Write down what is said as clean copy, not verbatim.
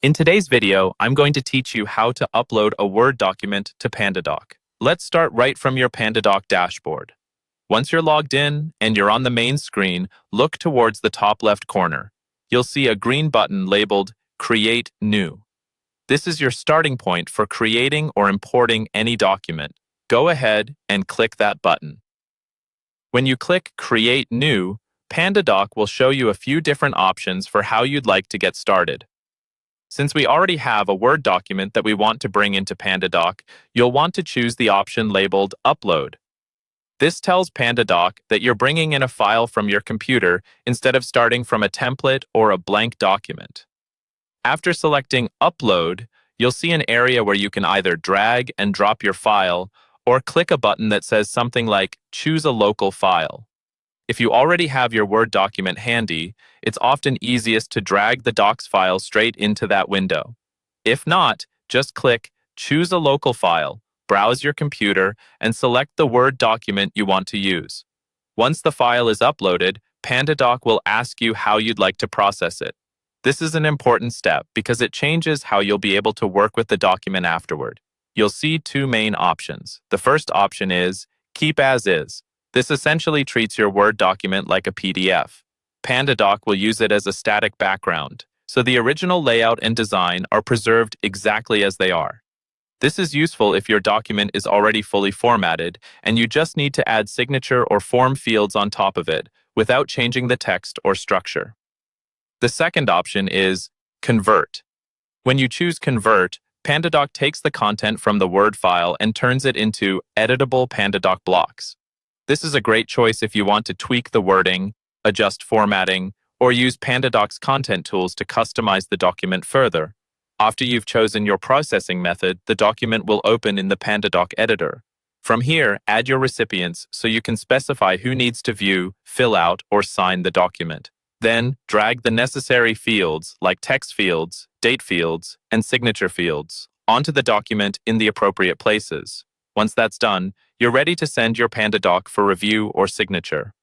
In today's video, I'm going to teach you how to upload a Word document to Pandadoc. Let's start right from your Pandadoc dashboard. Once you're logged in and you're on the main screen, look towards the top left corner. You'll see a green button labeled Create New. This is your starting point for creating or importing any document. Go ahead and click that button. When you click Create New, Pandadoc will show you a few different options for how you'd like to get started. Since we already have a Word document that we want to bring into Pandadoc, you'll want to choose the option labeled Upload. This tells Pandadoc that you're bringing in a file from your computer instead of starting from a template or a blank document. After selecting Upload, you'll see an area where you can either drag and drop your file or click a button that says something like Choose a local file. If you already have your Word document handy, it's often easiest to drag the docs file straight into that window. If not, just click Choose a local file, browse your computer, and select the Word document you want to use. Once the file is uploaded, Pandadoc will ask you how you'd like to process it. This is an important step because it changes how you'll be able to work with the document afterward. You'll see two main options. The first option is Keep as is. This essentially treats your Word document like a PDF. Pandadoc will use it as a static background, so the original layout and design are preserved exactly as they are. This is useful if your document is already fully formatted and you just need to add signature or form fields on top of it without changing the text or structure. The second option is Convert. When you choose Convert, Pandadoc takes the content from the Word file and turns it into editable Pandadoc blocks. This is a great choice if you want to tweak the wording, adjust formatting, or use Pandadoc's content tools to customize the document further. After you've chosen your processing method, the document will open in the Pandadoc editor. From here, add your recipients so you can specify who needs to view, fill out, or sign the document. Then, drag the necessary fields, like text fields, date fields, and signature fields, onto the document in the appropriate places. Once that's done, you're ready to send your Pandadoc for review or signature.